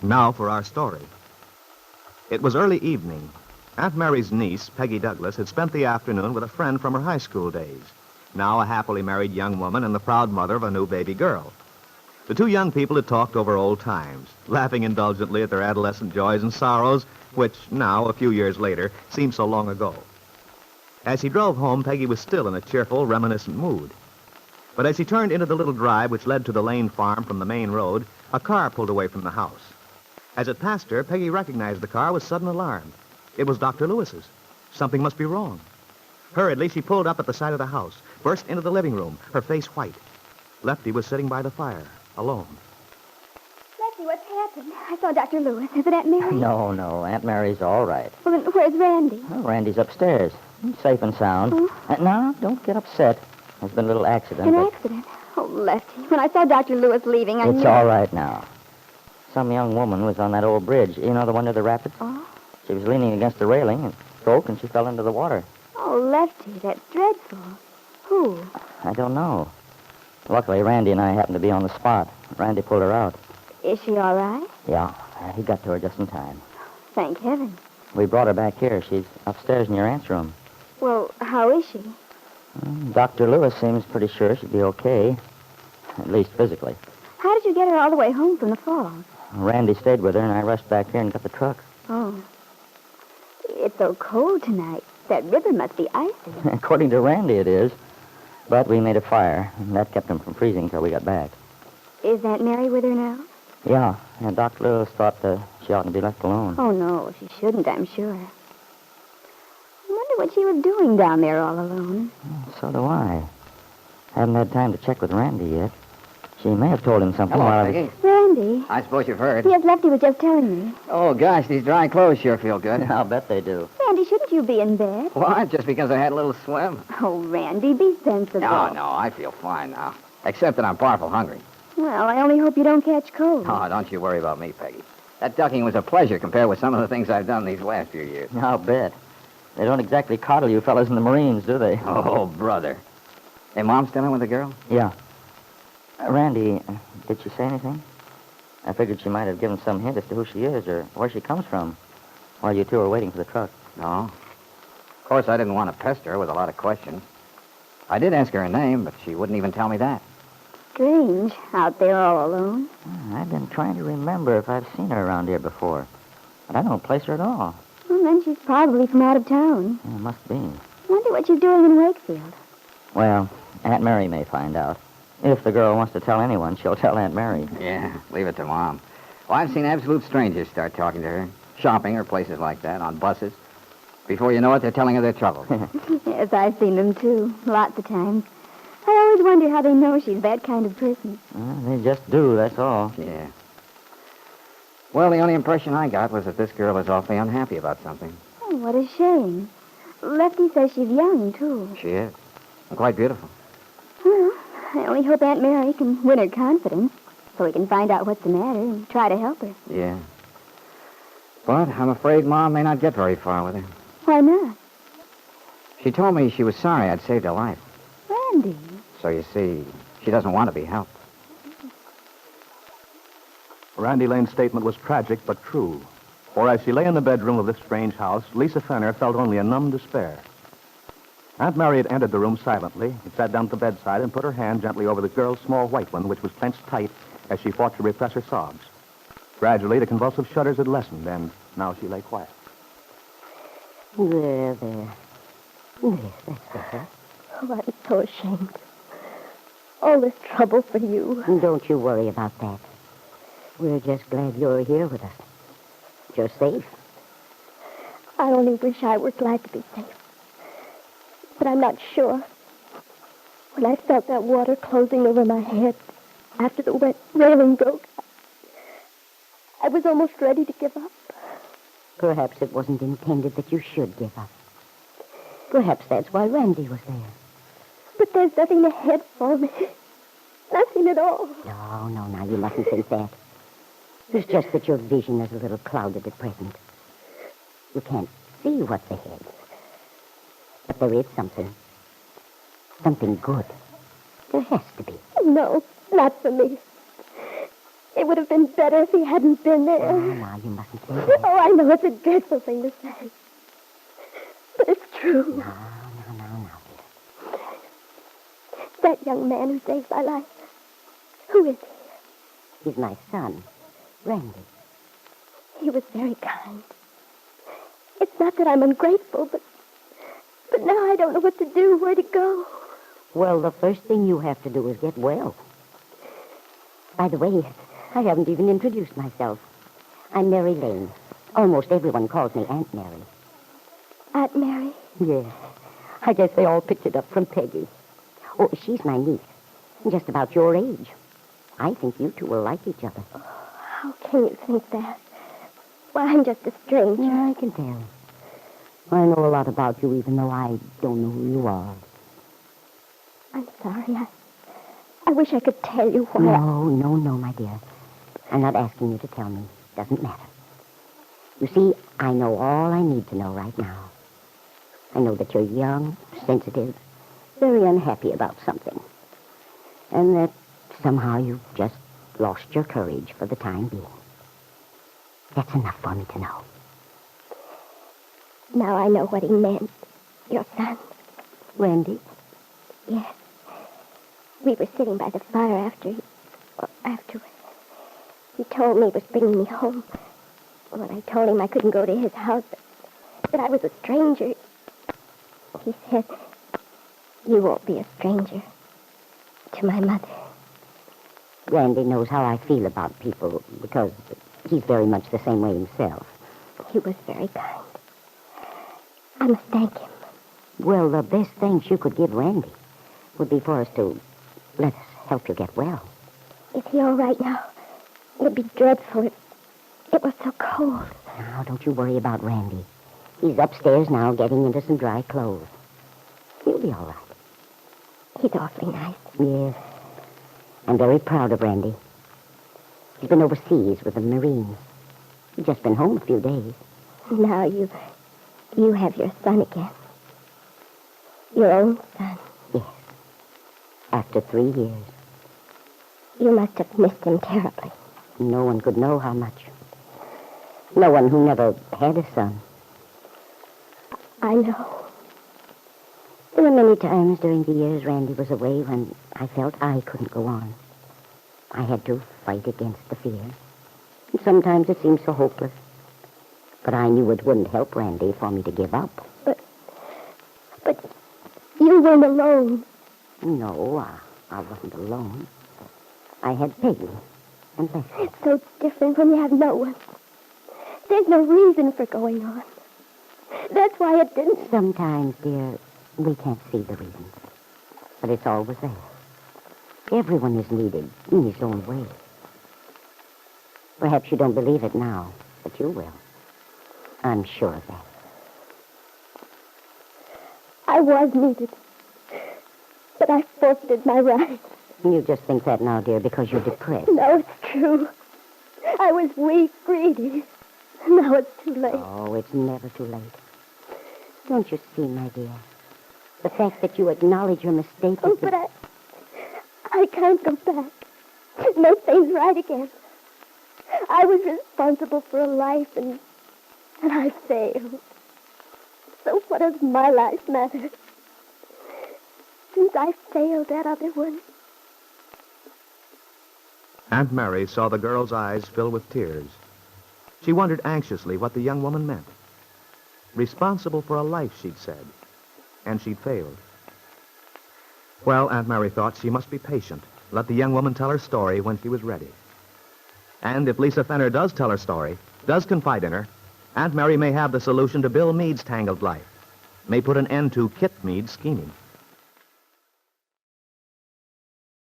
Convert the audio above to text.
Now for our story. It was early evening. Aunt Mary's niece, Peggy Douglas, had spent the afternoon with a friend from her high school days, now a happily married young woman and the proud mother of a new baby girl. The two young people had talked over old times, laughing indulgently at their adolescent joys and sorrows, which now, a few years later, seemed so long ago. As he drove home, Peggy was still in a cheerful, reminiscent mood. But as he turned into the little drive which led to the Lane farm from the main road, a car pulled away from the house. As it passed her, Peggy recognized the car with sudden alarm. It was Dr. Lewis's. Something must be wrong. Hurriedly, she pulled up at the side of the house, burst into the living room, her face white. Lefty was sitting by the fire, alone. Lefty, what's happened? I saw Dr. Lewis. Is it Aunt Mary? No. Aunt Mary's all right. Well, then where's Randy? Oh, Randy's upstairs. He's safe and sound. Oh. No, don't get upset. There's been a little accident. An accident? Oh, Lefty, when I saw Dr. Lewis leaving, I knew... It's all right now. Some young woman was on that old bridge. You know, the one near the rapids? Oh? She was leaning against the railing and broke, and she fell into the water. Oh, Lefty, that's dreadful. Who? I don't know. Luckily, Randy and I happened to be on the spot. Randy pulled her out. Is she all right? Yeah, he got to her just in time. Thank heaven. We brought her back here. She's upstairs in your aunt's room. Well, how is she? Dr. Lewis seems pretty sure she'd be okay, at least physically. How did you get her all the way home from the falls? Randy stayed with her, and I rushed back here and got the truck. Oh. It's so cold tonight. That river must be icy. According to Randy, it is. But we made a fire, and that kept him from freezing till we got back. Is Aunt Mary with her now? Yeah, and Dr. Lewis thought she oughtn't to be left alone. Oh, no, she shouldn't, I'm sure. I wonder what she was doing down there all alone. So do I. Haven't had time to check with Randy yet. She may have told him something Hello, while Peggy. Randy? I suppose you've heard. Yes, Lefty was just telling me. Oh, gosh, these dry clothes sure feel good. I'll bet they do. Randy, shouldn't you be in bed? What? Just because I had a little swim? Oh, Randy, be sensible. No, I feel fine now. Except that I'm powerful hungry. Well, I only hope you don't catch cold. Oh, don't you worry about me, Peggy. That ducking was a pleasure compared with some of the things I've done these last few years. I'll bet. They don't exactly coddle you fellas in the Marines, do they? Oh, brother. Hey, Mom still in with the girl? Yeah. Randy, did she say anything? I figured she might have given some hint as to who she is or where she comes from while you two were waiting for the truck. No. Of course, I didn't want to pester her with a lot of questions. I did ask her name, but she wouldn't even tell me that. Strange, out there all alone. I've been trying to remember if I've seen her around here before, but I don't place her at all. Well, then she's probably from out of town. Yeah, must be. Wonder what she's doing in Wakefield. Well, Aunt Mary may find out. If the girl wants to tell anyone, she'll tell Aunt Mary. Yeah, leave it to Mom. Well, I've seen absolute strangers start talking to her, shopping or places like that, on buses. Before you know it, they're telling her their troubles. Yes, I've seen them, too, lots of times. I always wonder how they know she's that kind of person. They just do, that's all. Yeah. Well, the only impression I got was that this girl is awfully unhappy about something. Oh, what a shame. Lefty says she's young, too. She is. And quite beautiful. Well, I only hope Aunt Mary can win her confidence so we can find out what's the matter and try to help her. Yeah. But I'm afraid Mom may not get very far with her. Why not? She told me she was sorry I'd saved her life. Randy. So you see, she doesn't want to be helped. Randy Lane's statement was tragic but true. For as she lay in the bedroom of this strange house, Lisa Fenner felt only a numb despair. Aunt Mary had entered the room silently and sat down at the bedside and put her hand gently over the girl's small white one, which was clenched tight as she fought to repress her sobs. Gradually, the convulsive shudders had lessened, and now she lay quiet. There. Yes, that's better. Oh, I'm so ashamed. All this trouble for you. Don't you worry about that. We're just glad you're here with us. You're safe. I only wish I were glad to be safe. But I'm not sure. When I felt that water closing over my head after the wet railing broke, I was almost ready to give up. Perhaps it wasn't intended that you should give up. Perhaps that's why Randy was there. But there's nothing ahead for me. Nothing at all. No, now you mustn't think that. It's just that your vision is a little clouded at present. You can't see what's ahead. But there is something. Something good. There has to be. No, not for me. It would have been better if he hadn't been there. Oh, now, you mustn't say that. Oh, I know it's a dreadful thing to say. But it's true. No, dear. That young man who saved my life. Who is he? He's my son, Randy. He was very kind. It's not that I'm ungrateful, but now I don't know what to do, where to go. Well, the first thing you have to do is get well. By the way, I haven't even introduced myself. I'm Mary Lane. Almost everyone calls me Aunt Mary. Aunt Mary? Yes. I guess they all picked it up from Peggy. Oh, she's my niece. Just about your age. I think you two will like each other. How can you think that? Why, I'm just a stranger. Yeah, I can tell. I know a lot about you, even though I don't know who you are. I'm sorry. I wish I could tell you why. No, my dear. I'm not asking you to tell me. Doesn't matter. You see, I know all I need to know right now. I know that you're young, sensitive, very unhappy about something. And that somehow you've just lost your courage for the time being. That's enough for me to know. Now I know what he meant. Your son. Randy? Yes. We were sitting by the fire afterwards. He told me he was bringing me home. When I told him I couldn't go to his house, that I was a stranger, he said, "You won't be a stranger to my mother." Randy knows how I feel about people because he's very much the same way himself. He was very kind. I must thank him. Well, the best thanks you could give Randy would be for us to let us help you get well. Is he all right now? It would be dreadful. It was so cold. Now, don't you worry about Randy. He's upstairs now getting into some dry clothes. He'll be all right. He's awfully nice. Yes. I'm very proud of Randy. He's been overseas with the Marines. He's just been home a few days. Now you have your son again. Your own son. Yes. After 3 years. You must have missed him terribly. No one could know how much. No one who never had a son. I know. There were many times during the years Randy was away when I felt I couldn't go on. I had to fight against the fear. And sometimes it seemed so hopeless. But I knew it wouldn't help Randy for me to give up. But you weren't alone. No, I wasn't alone. I had Peggy and Lefty. It's so different when you have no one. There's no reason for going on. That's why it didn't. Sometimes, dear, we can't see the reasons. But it's always there. Everyone is needed in his own way. Perhaps you don't believe it now, but you will. I'm sure of that. I was needed. But I forfeited my rights. You just think that now, dear, because you're depressed. No, it's true. I was weak, greedy. Now it's too late. Oh, it's never too late. Don't you see, my dear? The fact that you acknowledge your mistake Oh, is the... but I can't go back. Make things right again. I was responsible for a life, and I failed. So what does my life matter? Since I failed that other one. Aunt Mary saw the girl's eyes fill with tears. She wondered anxiously what the young woman meant. Responsible for a life, she'd said, and she'd failed. Well, Aunt Mary thought she must be patient. Let the young woman tell her story when she was ready. And if Lisa Fenner does tell her story, does confide in her, Aunt Mary may have the solution to Bill Meade's tangled life, may put an end to Kit Meade's scheming.